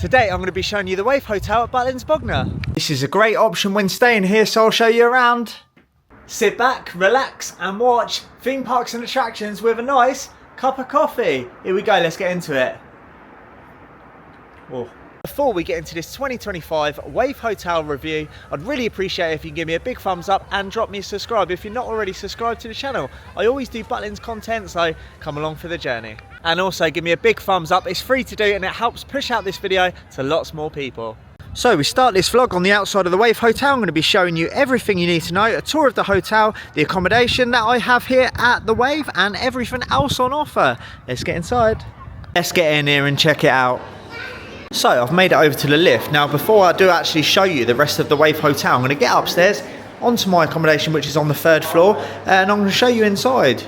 Today I'm going to be showing you the Wave Hotel at Butlins Bognor. This is a great option when staying here, so I'll show you around. Sit back, relax and watch theme parks and attractions with a nice cup of coffee. Here we go, let's get into it. Whoa. Before we get into this 2025 Wave Hotel review, I'd really appreciate it if you can give me a big thumbs up and drop me a subscribe if you're not already subscribed to the channel. I always do Butlins content, so come along for the journey. And also give me a big thumbs up, it's free to do and it helps push out this video to lots more people. So we start this vlog on the outside of the Wave Hotel. I'm going to be showing you everything you need to know, a tour of the hotel, the accommodation that I have here at the Wave and everything else on offer. Let's get inside. Let's get in here and check it out. So I've made it over to the lift. Now before I do actually show you the rest of the Wave Hotel, I'm going to get upstairs onto my accommodation, which is on the 3rd floor, and I'm going to show you inside.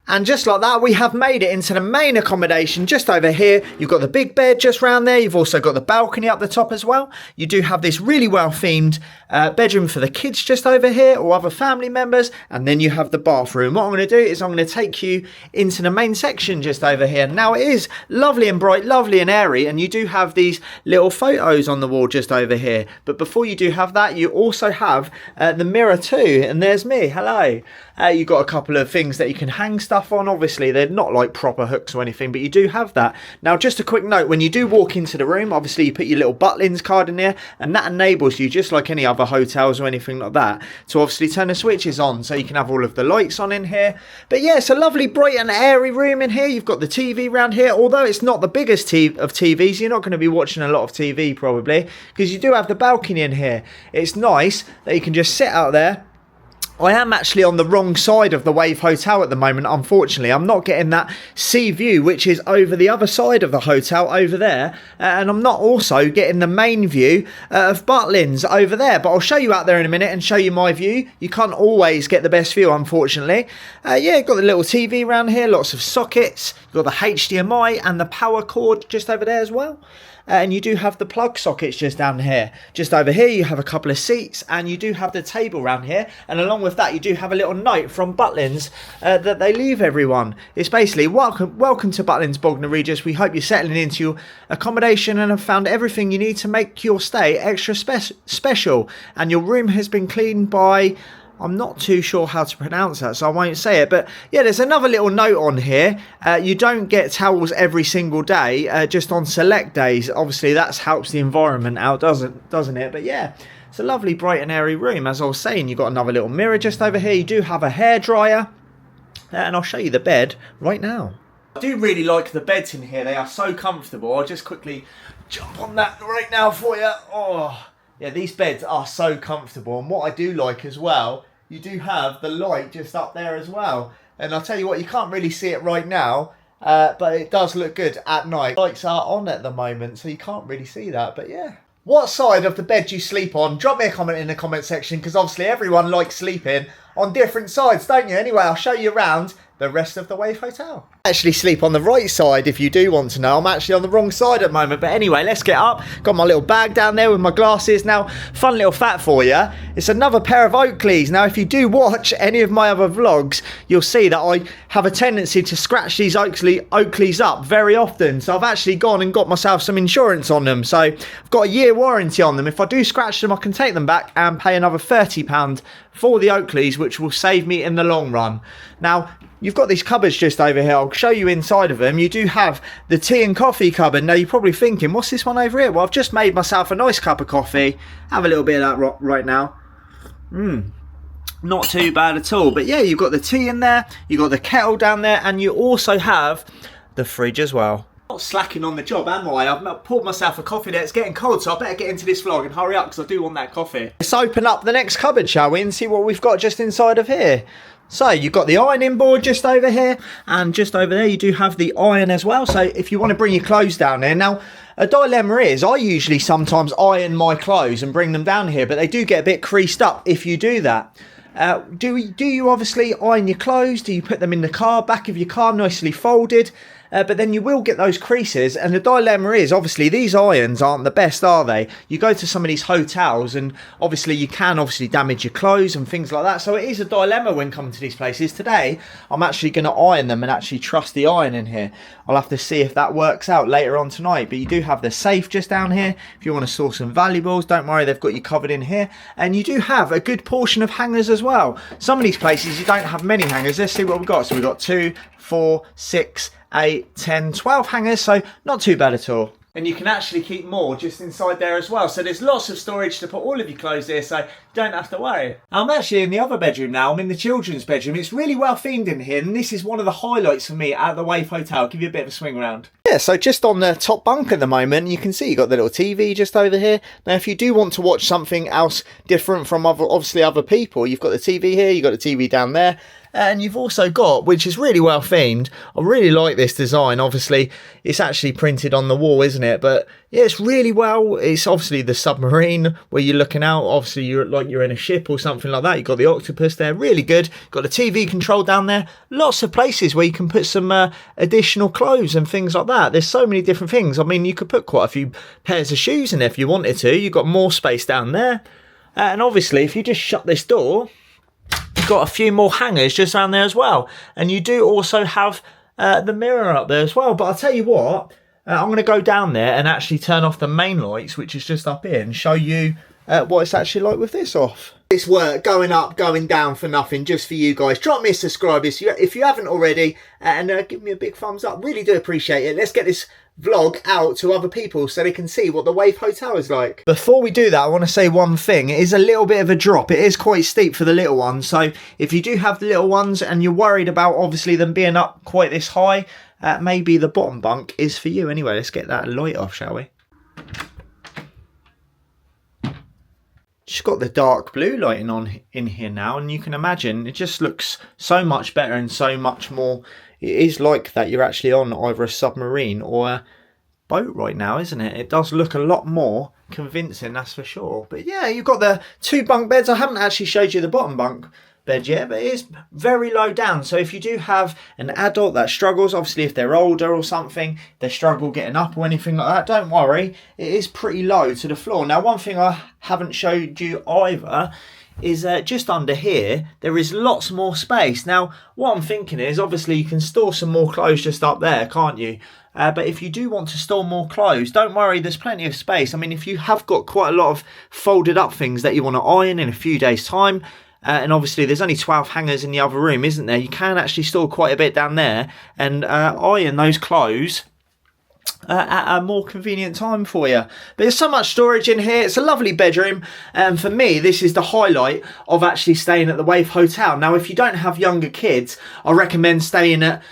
And just like that, we have made it into the main accommodation just over here. You've got the big bed just round there. You've also got the balcony up the top as well. You do have this really well themed bedroom for the kids just over here or other family members. And then you have the bathroom. What I'm going to do is I'm going to take you into the main section just over here. Now it is lovely and bright, lovely and airy. And you do have these little photos on the wall just over here. But before you do have that, you also have the mirror too. And there's me. Hello. You've got a couple of things that you can hang stuff on. Obviously they're not like proper hooks or anything, but you do have that. Now just a quick note, when you do walk into the room, obviously you put your little Butlins card in there, and that enables you, just like any other hotels or anything like that, to obviously turn the switches on so you can have all of the lights on in here. But yeah, it's a lovely bright and airy room in here. You've got the TV around here, although it's not the biggest of TVs. You're not going to be watching a lot of TV probably, because you do have the balcony in here. It's nice that you can just sit out there. I am actually on the wrong side of the Wave Hotel at the moment, unfortunately. I'm not getting that sea view, which is over the other side of the hotel over there. And I'm not also getting the main view of Butlins over there. But I'll show you out there in a minute and show you my view. You can't always get the best view, unfortunately. Yeah, got the little TV around here, lots of sockets. You've got the HDMI and the power cord just over there as well. And you do have the plug sockets just down here. Just over here you have a couple of seats, and you do have the table around here, and along with that you do have a little note from Butlins that they leave everyone. It's basically welcome to Butlins Bognor Regis. We hope you're settling into your accommodation and have found everything you need to make your stay extra special, and your room has been cleaned by, I'm not too sure how to pronounce that, so I won't say it. But yeah, there's another little note on here. You don't get towels every single day, just on select days. Obviously, that helps the environment out, doesn't it? But yeah, it's a lovely, bright and airy room. As I was saying, you've got another little mirror just over here. You do have a hairdryer. And I'll show you the bed right now. I do really like the beds in here. They are so comfortable. I'll just quickly jump on that right now for you. Oh. Yeah, these beds are so comfortable, and what I do like as well, you do have the light just up there as well. And I'll tell you what, you can't really see it right now, but it does look good at night. Lights are on at the moment, so you can't really see that, but yeah. What side of the bed do you sleep on? Drop me a comment in the comment section, because obviously everyone likes sleeping on different sides, don't you? Anyway, I'll show you around the rest of the Wave Hotel. I actually sleep on the right side if you do want to know. I'm actually on the wrong side at the moment, but anyway, let's get up. Got my little bag down there with my glasses. Now, fun little fact for you, it's another pair of Oakleys. Now, if you do watch any of my other vlogs, you'll see that I have a tendency to scratch these Oakleys up very often. So I've actually gone and got myself some insurance on them. So I've got a year warranty on them. If I do scratch them, I can take them back and pay another £30 for the Oakleys, which will save me in the long run. Now, you've got these cupboards just over here. I'll show you inside of them. You do have the tea and coffee cupboard. Now, you're probably thinking, what's this one over here? Well, I've just made myself a nice cup of coffee. Have a little bit of that right now. Not too bad at all. But yeah, you've got the tea in there. You've got the kettle down there. And you also have the fridge as well. Not slacking on the job, am I? I've poured myself a coffee there. It's getting cold, so I better get into this vlog and hurry up because I do want that coffee. Let's open up the next cupboard, shall we, and see what we've got just inside of here. So you've got the ironing board just over here, and just over there you do have the iron as well. So if you want to bring your clothes down there. Now, a dilemma is I usually sometimes iron my clothes and bring them down here, but they do get a bit creased up if you do that. Do you obviously iron your clothes? Do you put them in the car, back of your car, nicely folded? but then you will get those creases, and the dilemma is obviously these irons aren't the best, are they? You go to some of these hotels and obviously you can damage your clothes and things like that, so it is a dilemma when coming to these places. Today I'm actually going to iron them and actually trust the iron in here. I'll have to see if that works out later on tonight, but you do have the safe just down here if you want to store some valuables. Don't worry, they've got you covered in here, and you do have a good portion of hangers as well. Some of these places you don't have many hangers. Let's see what we've got. So we've got 2, 4, 6, 8, 10, 12 hangers, so not too bad at all. And you can actually keep more just inside there as well. So there's lots of storage to put all of your clothes here, so you don't have to worry. I'm actually in the other bedroom now. I'm in the children's bedroom. It's really well themed in here, and this is one of the highlights for me at the Wave Hotel. I'll give you a bit of a swing around. Yeah, so just on the top bunk at the moment, you can see you've got the little TV just over here. Now, if you do want to watch something else different from obviously other people, you've got the TV here, you've got the TV down there. And you've also got, which is really well themed, I really like this design. Obviously, it's actually printed on the wall, isn't it? But yeah, it's really well. It's obviously the submarine where you're looking out. Obviously, you're in a ship or something like that. You've got the octopus there, really good. Got the TV control down there. Lots of places where you can put some additional clothes and things like that. There's so many different things. I mean, you could put quite a few pairs of shoes in there if you wanted to. You've got more space down there. And obviously, if you just shut this door, got a few more hangers just around there as well, and you do also have the mirror up there as well. But I'll tell you what, I'm going to go down there and actually turn off the main lights, which is just up here, and show you what it's actually like with this off. It's work going up, going down for nothing, just for you guys. Drop me a subscribe if you haven't already, and give me a big thumbs up. Really do appreciate it. Let's get this vlog out to other people so they can see what the Wave Hotel is like. Before we do that, I want to say one thing. It is a little bit of a drop. It is quite steep for the little ones, so if you do have the little ones and you're worried about obviously them being up quite this high, maybe the bottom bunk is for you. Anyway, let's get that light off, shall we? Just got the dark blue lighting on in here now, and you can imagine it just looks so much better and so much more. It is like that you're actually on either a submarine or a boat right now, isn't it? It does look a lot more convincing, that's for sure. But yeah, you've got the 2 bunk beds. I haven't actually showed you the bottom bunk bed yet, but it is very low down. So if you do have an adult that struggles, obviously if they're older or something, they struggle getting up or anything like that, don't worry, it is pretty low to the floor. Now, one thing I haven't showed you either is just under here there is lots more space. Now, what I'm thinking is obviously you can store some more clothes just up there, can't you? But if you do want to store more clothes, don't worry, there's plenty of space. I mean, if you have got quite a lot of folded up things that you want to iron in a few days time, and obviously there's only 12 hangers in the other room, isn't there? You can actually store quite a bit down there and iron those clothes at a more convenient time for you. But there's so much storage in here. It's a lovely bedroom, and for me this is the highlight of actually staying at the Wave Hotel. Now, if you don't have younger kids, I recommend staying at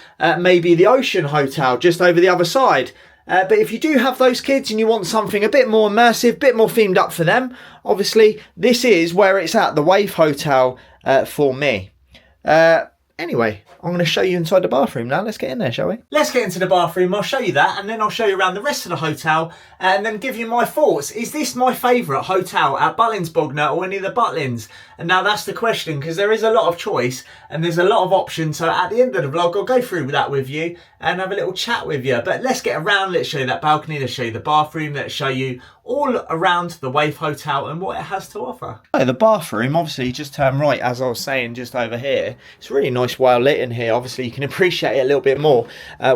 maybe the Ocean Hotel just over the other side. But if you do have those kids and you want something a bit more immersive, a bit more themed up for them, obviously this is where it's at, the Wave Hotel for me. Anyway, I'm going to show you inside the bathroom now. Let's get in there, shall we? Let's get into the bathroom. I'll show you that, and then I'll show you around the rest of the hotel, and then give you my thoughts. Is this my favourite hotel at Butlins Bognor or any of the Butlins? And now that's the question, because there is a lot of choice and there's a lot of options. So at the end of the vlog, I'll go through that with you and have a little chat with you. But let's get around. Let's show you that balcony. Let's show you the bathroom. Let's show you all around the Wave Hotel and what it has to offer. So the bathroom, obviously, you just turn right, as I was saying, just over here. It's really nice, well lit in here. Obviously, you can appreciate it a little bit more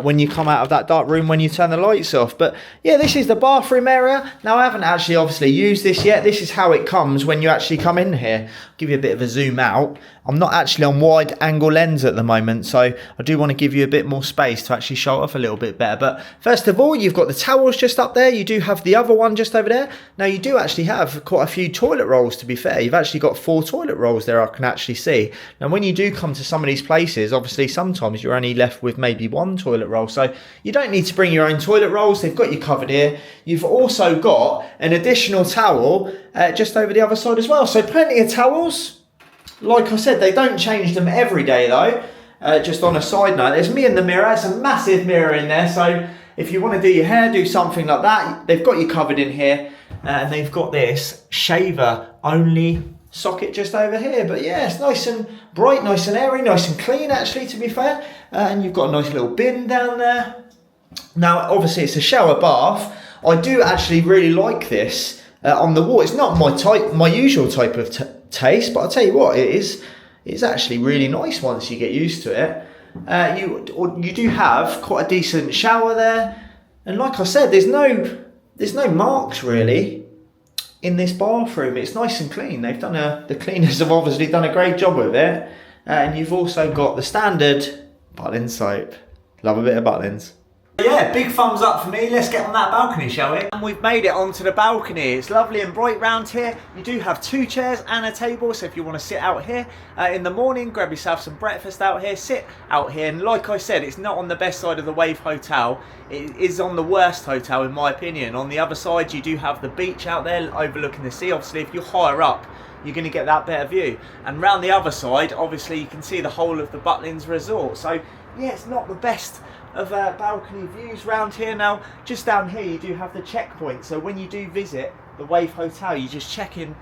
when you come out of that dark room when you turn the lights off. But yeah, this is the bathroom area. Now, I haven't actually obviously used this yet. This is how it comes when you actually come in here. I'll give you a bit of a zoom out. I'm not actually on wide angle lens at the moment, so I do want to give you a bit more space to actually show it off a little bit better. But first of all, you've got the towels just up there. You do have the other one just over there. Now, you do actually have quite a few toilet rolls, to be fair. You've actually got 4 toilet rolls there, I can actually see. Now, when you do come to some of these places, obviously sometimes you're only left with maybe 1 toilet roll, so you don't need to bring your own toilet rolls. They've got you covered here. You've also got an additional towel just over the other side as well, so plenty of towels. Like I said, they don't change them every day though. Just on a side note, there's me in the mirror. It's a massive mirror in there, so if you want to do your hair, do something like that, they've got you covered in here. And they've got this shaver only socket just over here. But yeah, it's nice and bright, nice and airy, nice and clean actually, to be fair. And you've got a nice little bin down there. Now, obviously, it's a shower bath. I do actually really like this on the wall. It's not my usual type of taste, but I'll tell you what, it's actually really nice once you get used to it. You do have quite a decent shower there, and like I said, there's no marks really in this bathroom. It's nice and clean. The cleaners have obviously done a great job with it, and you've also got the standard Butlins soap. Love a bit of Butlins. Yeah, big thumbs up for me. Let's get on that balcony, shall we? And we've made it onto the balcony. It's lovely and bright round here. You do have 2 chairs and a table, so if you want to sit out here in the morning, grab yourself some breakfast out here, sit out here. And like I said, it's not on the best side of the Wave Hotel. It is on the worst hotel, in my opinion. On the other side, you do have the beach out there overlooking the sea. Obviously, if you're higher up, you're going to get that better view. And round the other side, obviously, you can see the whole of the Butlins Resort. So, yeah, it's not the best of balcony views round here. Now, just down here you do have the checkpoint, so when you do visit the Wave Hotel, you just check in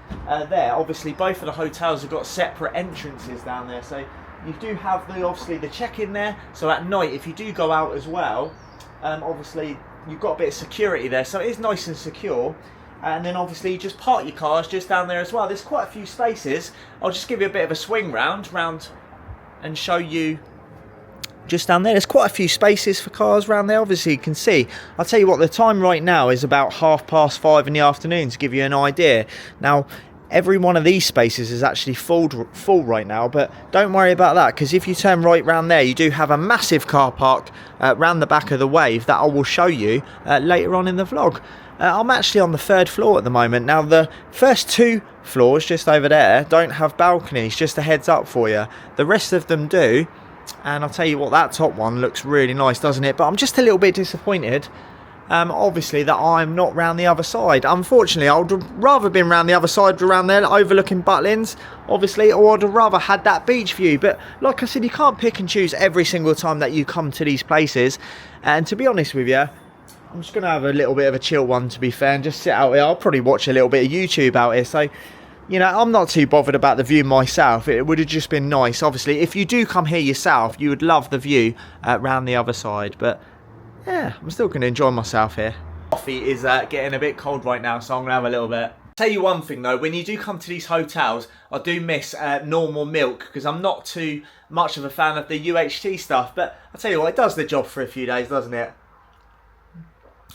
there. Obviously both of the hotels have got separate entrances down there, so you do have obviously the check-in there, so at night if you do go out as well, obviously you've got a bit of security there, so it is nice and secure. And then obviously you just park your cars just down there as well. There's quite a few spaces. I'll just give you a bit of a swing round and show you just down there. There's quite a few spaces for cars around there. Obviously you can see, I'll tell you what, the time right now is about 5:30 in the afternoon, to give you an idea. Now every one of these spaces is actually full right now, but don't worry about that, because if you turn right round there, you do have a massive car park round the back of the Wave that I will show you later on in the vlog. I'm actually on the 3rd floor at the moment. Now the first 2 floors just over there don't have balconies, just a heads up for you. The rest of them do. And I'll tell you what, that top one looks really nice, doesn't it? But I'm just a little bit disappointed, obviously, that I'm not round the other side. Unfortunately, I would have rather been round the other side, around there, overlooking Butlins, obviously, or I'd have rather had that beach view. But like I said, you can't pick and choose every single time that you come to these places. And to be honest with you, I'm just going to have a little bit of a chill one, to be fair, and just sit out here. I'll probably watch a little bit of YouTube out here, so you know, I'm not too bothered about the view myself. It would have just been nice. Obviously, if you do come here yourself, you would love the view round the other side. But yeah, I'm still going to enjoy myself here. Coffee is getting a bit cold right now, so I'm going to have a little bit. Tell you one thing though, when you do come to these hotels, I do miss normal milk, because I'm not too much of a fan of the UHT stuff. But I'll tell you what, it does the job for a few days, doesn't it?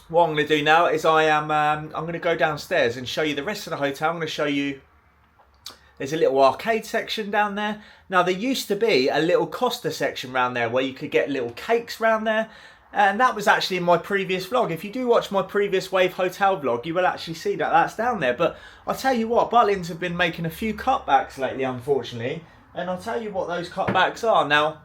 What I'm going to do now is I'm going to go downstairs and show you the rest of the hotel. I'm going to show you. There's a little arcade section down there. Now, there used to be a little Costa section around there where you could get little cakes around there. And that was actually in my previous vlog. If you do watch my previous Wave Hotel vlog, you will actually see that that's down there. But I'll tell you what, Butlins have been making a few cutbacks lately, unfortunately. And I'll tell you what those cutbacks are. Now,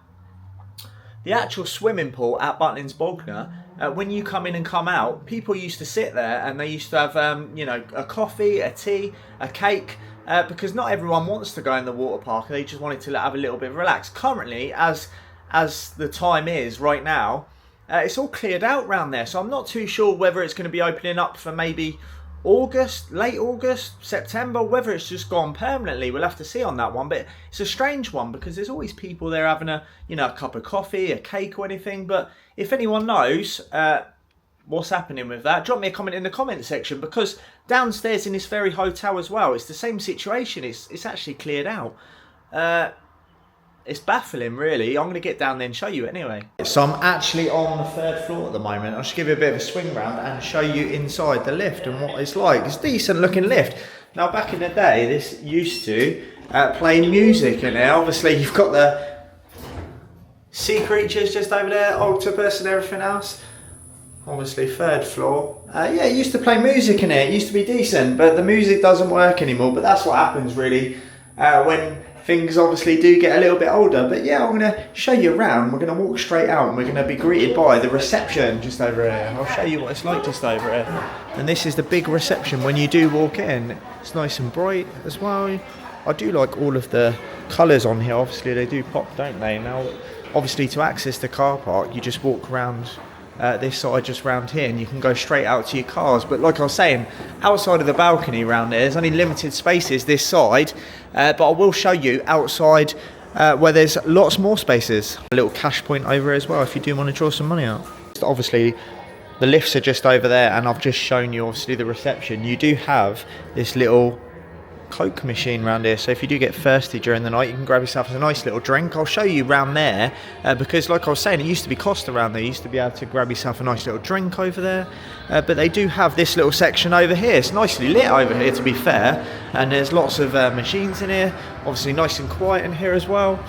the actual swimming pool at Butlins Bognor, when you come in and come out, people used to sit there and they used to have, you know, a coffee, a tea, a cake. Because not everyone wants to go in the water park. They just wanted to have a little bit of relax. Currently, as the time is right now, it's all cleared out round there. So I'm not too sure whether it's going to be opening up for maybe August, late August, September, whether it's just gone permanently. We'll have to see on that one. But it's a strange one, because there's always people there having a cup of coffee, a cake or anything. But if anyone knows what's happening with that, drop me a comment in the comment section, because downstairs in this very hotel as well, it's the same situation. It's actually cleared out. It's baffling, really. I'm going to get down there and show you anyway. So I'm actually on the 3rd floor at the moment. I'll just give you a bit of a swing round and show you inside the lift and what it's like. It's a decent looking lift. Now, back in the day, this used to play music in there. Obviously, you've got the sea creatures just over there, octopus and everything else. Obviously 3rd floor. Yeah, it used to play music in it. It used to be decent, but the music doesn't work anymore. But that's what happens really when things obviously do get a little bit older. But yeah, I'm going to show you around. We're going to walk straight out and we're going to be greeted by the reception just over here. I'll show you what it's like just over here. And this is the big reception when you do walk in. It's nice and bright as well. I do like all of the colours on here. Obviously they do pop, don't they? Now, obviously to access the car park, you just walk around this side just round here and you can go straight out to your cars. But like I was saying, outside of the balcony around there, there's only limited spaces this side, but I will show you outside where there's lots more spaces. A little cash point over here as well if you do want to draw some money out. Obviously The lifts are just over there, and I've just shown you obviously the reception. You do have this little Coke machine around here, so if you do get thirsty during the night, you can grab yourself a nice little drink. I'll show you round there, because like I was saying, it used to be Costa around there. You used to be able to grab yourself a nice little drink over there, but they do have this little section over here. It's nicely lit over here, to be fair, and there's lots of machines in here, obviously nice and quiet in here as well.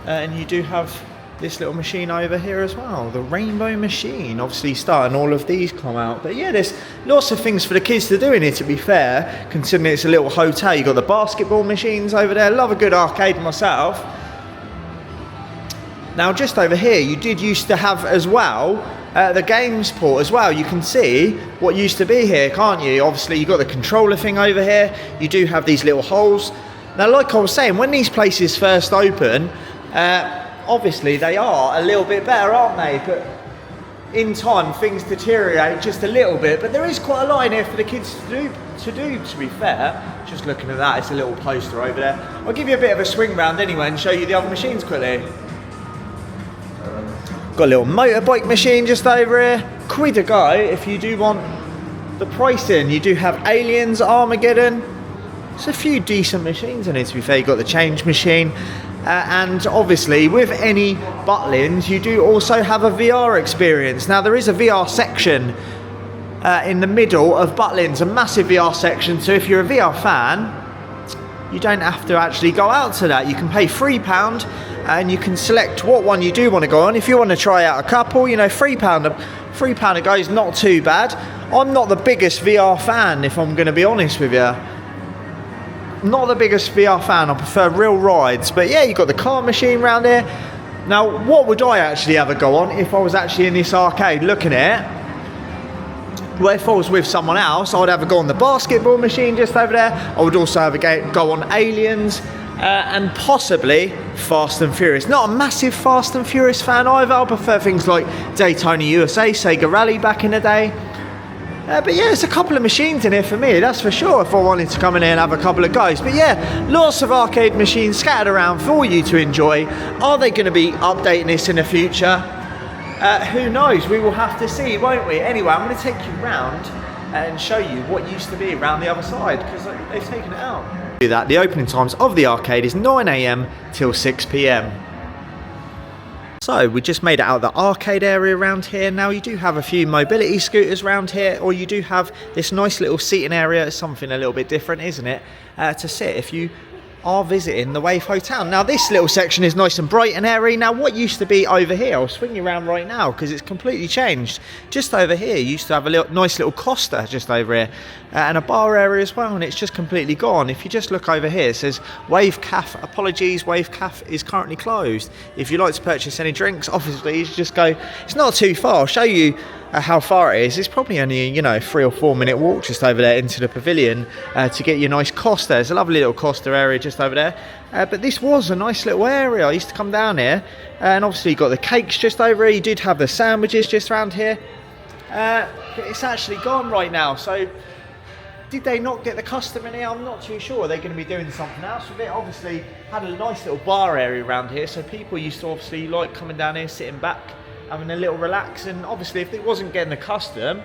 And you do have this little machine over here as well, the rainbow machine, obviously starting all of these come out. But yeah, there's lots of things for the kids to do in here, to be fair, considering it's a little hotel. You've got the basketball machines over there. Love a good arcade myself. Now just over here, you did used to have as well the games port as well. You can see what used to be here, can't you? Obviously you've got the controller thing over here. You do have these little holes. Now like I was saying, when these places first open, obviously they are a little bit better, aren't they? But in time things deteriorate just a little bit, but there is quite a lot in here for the kids to do, to be fair. Just looking at that, it's a little poster over there. I'll give you a bit of a swing round anyway and show you the other machines quickly. Got a little motorbike machine just over here. Quid a go if you do want the pricing. You do have Aliens, Armageddon. There's a few decent machines in here, to be fair. You've got the change machine. And obviously with any Butlins, you do also have a VR experience. Now there is a VR section in the middle of Butlins, a massive VR section. So if you're a VR fan, you don't have to actually go out to that. You can pay £3 and you can select what one you do want to go on. If you want to try out a couple, you know, £3 a go is not too bad. I'm not the biggest VR fan, if I'm going to be honest with you. Not the biggest VR fan, I prefer real rides. But yeah, you've got the car machine around here. Now, what would I actually have a go on if I was actually in this arcade looking at it? Well, if I was with someone else, I'd have a go on the basketball machine just over there. I would also have a go on Aliens, and possibly Fast and Furious. Not a massive Fast and Furious fan either. I prefer things like Daytona USA, Sega Rally back in the day. But yeah, there's a couple of machines in here for me, that's for sure, if I wanted to come in here and have a couple of goes. But yeah, lots of arcade machines scattered around for you to enjoy. Are they going to be updating this in the future? Who knows? We will have to see, won't we? Anyway, I'm going to take you round and show you what used to be around the other side, because they've taken it out. The opening times of the arcade is 9 AM till 6 PM. So we just made it out of the arcade area around here. Now you do have a few mobility scooters around here, or you do have this nice little seating area. It's something a little bit different, isn't it? To sit if you are visiting the Wave Hotel. Now this little section is nice and bright and airy. Now what used to be over here, I'll swing you around right now because it's completely changed. Just over here you used to have a nice little Costa just over here, and a bar area as well, and it's just completely gone. If you just look over here, it says Wave Cafe, apologies, Wave Cafe is currently closed. If you'd like to purchase any drinks, obviously you just go, it's not too far, I'll show you how far it is. It's probably only, you know, 3 or 4 minute walk just over there into the pavilion to get your nice Costa. There's a lovely little Costa area just over there, but this was a nice little area. I used to come down here, and obviously you got the cakes just over here. You did have the sandwiches just around here, but it's actually gone right now. So did they not get the customer in here? I'm not too sure. They're going to be doing something else with it. Obviously had a nice little bar area around here, so people used to obviously like coming down here, sitting back, having a little relax. And obviously if it wasn't getting the custom,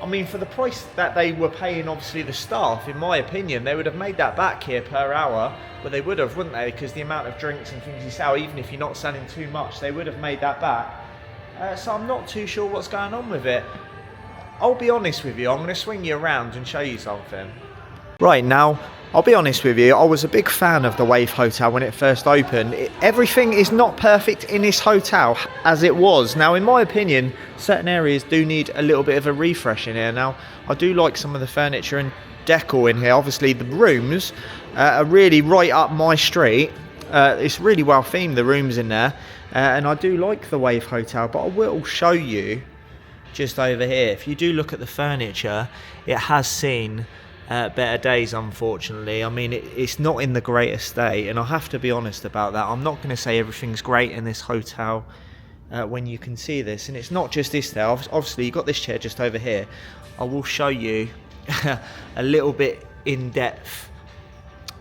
I mean, for the price that they were paying obviously the staff, in my opinion, they would have made that back here per hour. But they would have, wouldn't they? Because the amount of drinks and things you sell, even if you're not selling too much, they would have made that back. So I'm not too sure what's going on with it. I'll be honest with you, I'm going to swing you around and show you something. Right, now, I'll be honest with you, I was a big fan of the Wave Hotel when it first opened. Everything is not perfect in this hotel as it was. Now, in my opinion, certain areas do need a little bit of a refresh in here. Now, I do like some of the furniture and decor in here. Obviously, the rooms are really right up my street. It's really well themed, the rooms in there. And I do like the Wave Hotel, but I will show you just over here. If you do look at the furniture, it has seen better days, unfortunately. I mean, it's not in the greatest state, and I have to be honest about that. I'm not going to say everything's great in this hotel when you can see this, and it's not just this there. Obviously you've got this chair just over here. I will show you a little bit in depth,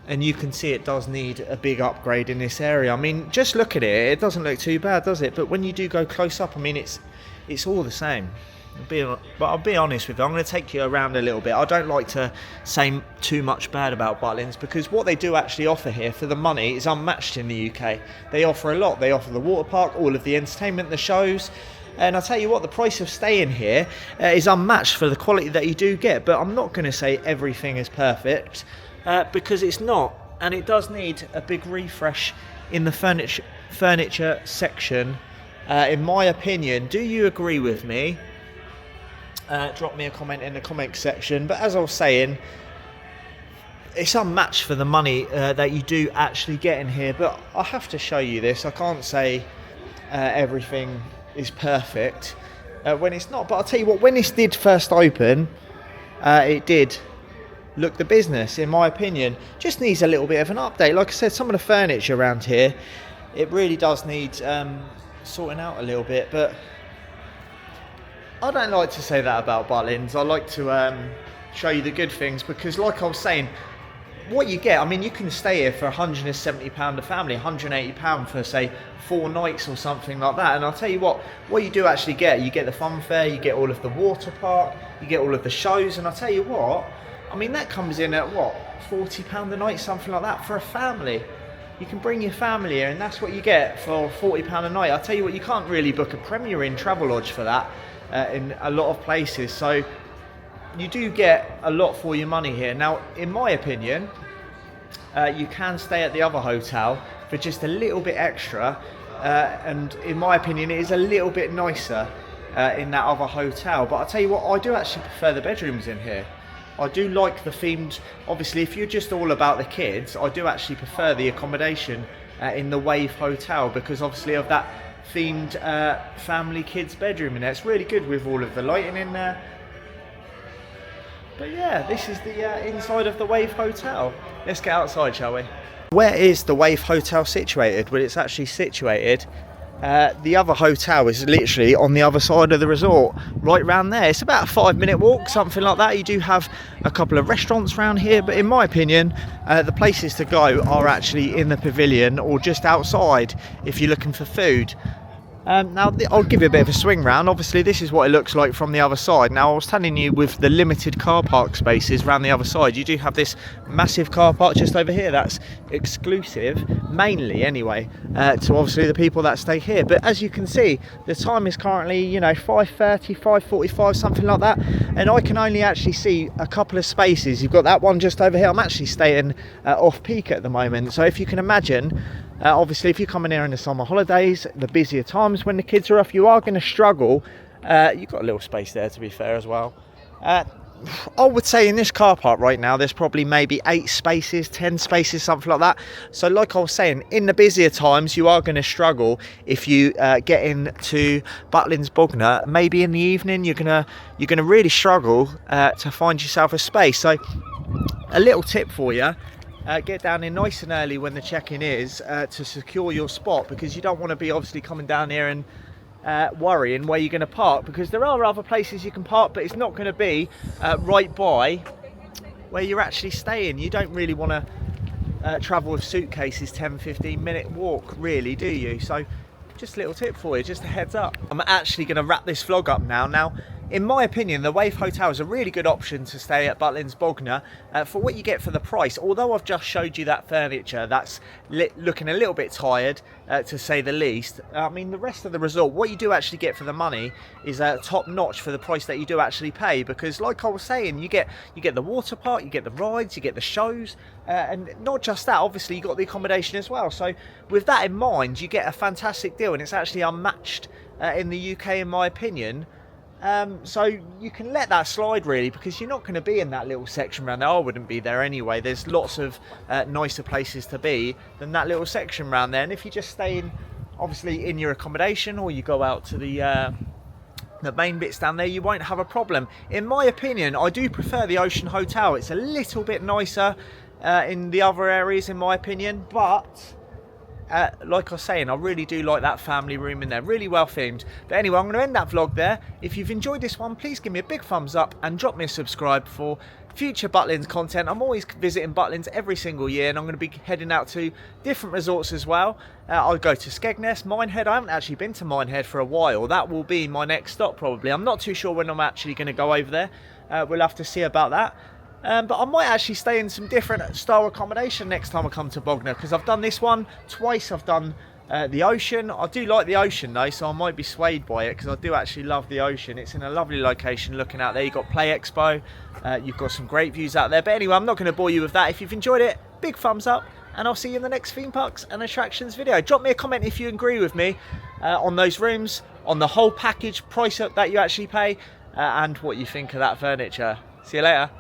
and you can see it does need a big upgrade in this area. I mean, just look at it, it doesn't look too bad, does it? But when you do go close up, I mean, it's all the same. But I'll be honest with you, I'm going to take you around a little bit. I don't like to say too much bad about Butlins, because what they do actually offer here for the money is unmatched in the UK. They offer a lot. They offer the water park, all of the entertainment, the shows. And I'll tell you what, the price of staying here is unmatched for the quality that you do get. But I'm not going to say everything is perfect, because it's not. And it does need a big refresh in the furniture section, in my opinion. Do you agree with me? Drop me a comment in the comment section. But as I was saying, it's unmatched for the money that you do actually get in here. But I have to show you this. I can't say everything is perfect when it's not. But I'll tell you what, when this did first open, it did look the business, in my opinion. Just needs a little bit of an update. Like I said, some of the furniture around here, it really does need sorting out a little bit. But I don't like to say that about Butlins. I like to show you the good things, because like I was saying, what you get, I mean, you can stay here for £170 a family, £180 for, say, 4 nights or something like that. And I'll tell you what you do actually get, you get the fun fair, you get all of the water park, you get all of the shows. And I'll tell you what, I mean, that comes in at what, £40 a night, something like that, for a family. You can bring your family here, and that's what you get for £40 a night. I'll tell you what, you can't really book a Premier Inn Travelodge for that in a lot of places. So you do get a lot for your money here. Now, in my opinion, you can stay at the other hotel for just a little bit extra, and in my opinion, it is a little bit nicer in that other hotel. But I'll tell you what, I do actually prefer the bedrooms in here. I do like the themed. Obviously, if you're just all about the kids, I do actually prefer the accommodation in the Wave Hotel, because obviously of that themed family kids bedroom in there. It's really good with all of the lighting in there. But yeah, this is the inside of the Wave Hotel. Let's get outside, shall we? Where is the Wave Hotel situated? Well, it's actually situated, the other hotel is literally on the other side of the resort, right round there. It's about a 5-minute walk, something like that. You do have a couple of restaurants around here, but in my opinion, the places to go are actually in the pavilion or just outside if you're looking for food. Now, I'll give you a bit of a swing round. Obviously, this is what it looks like from the other side. Now, I was telling you, with the limited car park spaces around the other side, you do have this massive car park just over here that's exclusive, mainly anyway, to obviously the people that stay here. But as you can see, the time is currently, 5:30, 5:45, something like that. And I can only actually see a couple of spaces. You've got that one just over here. I'm actually staying off-peak at the moment. So if you can imagine, obviously, if you're coming here in the summer holidays, the busier times when the kids are off, you are going to struggle. You've got a little space there, to be fair, as well. I would say in this car park right now, there's probably maybe 8 spaces, 10 spaces, something like that. So like I was saying, in the busier times, you are going to struggle if you get into Butlins Bognor. Maybe in the evening, you're gonna really struggle to find yourself a space. So a little tip for you. Get down here nice and early when the check-in is to secure your spot, because you don't want to be obviously coming down here and worrying where you're going to park, because there are other places you can park, but it's not going to be right by where you're actually staying. You don't really want to travel with suitcases 10-15 minute walk, really, do you? So just a little tip for you, just a heads up. I'm actually going to wrap this vlog up now. In my opinion, the Wave Hotel is a really good option to stay at Butlins Bognor for what you get for the price. Although I've just showed you that furniture that's looking a little bit tired, to say the least. I mean, the rest of the resort, what you do actually get for the money is top notch for the price that you do actually pay. Because like I was saying, you get the water park, you get the rides, you get the shows, and not just that, obviously you got the accommodation as well. So with that in mind, you get a fantastic deal, and it's actually unmatched in the UK, in my opinion. So you can let that slide, really, because you're not going to be in that little section around there. I wouldn't be there anyway. There's lots of nicer places to be than that little section around there. And if you just stay in, obviously, in your accommodation, or you go out to the main bits down there, you won't have a problem. In my opinion, I do prefer the Ocean Hotel. It's a little bit nicer in the other areas, in my opinion, but like I was saying, I really do like that family room in there, really well themed. But anyway, I'm going to end that vlog there. If you've enjoyed this one, please give me a big thumbs up and drop me a subscribe for future Butlins content. I'm always visiting Butlins every single year, and I'm going to be heading out to different resorts as well. I'll go to Skegness, Minehead. I haven't actually been to Minehead for a while. That will be my next stop probably. I'm not too sure when I'm actually going to go over there. We'll have to see about that. But I might actually stay in some different style accommodation next time I come to Bognor, because I've done this one twice. I've done the ocean. I do like the ocean though, so I might be swayed by it, because I do actually love the ocean. It's in a lovely location looking out there. You've got Play Expo, you've got some great views out there. But anyway, I'm not going to bore you with that. If you've enjoyed it, big thumbs up, and I'll see you in the next theme parks and attractions video. Drop me a comment if you agree with me on those rooms, on the whole package price that you actually pay, and what you think of that furniture. See you later.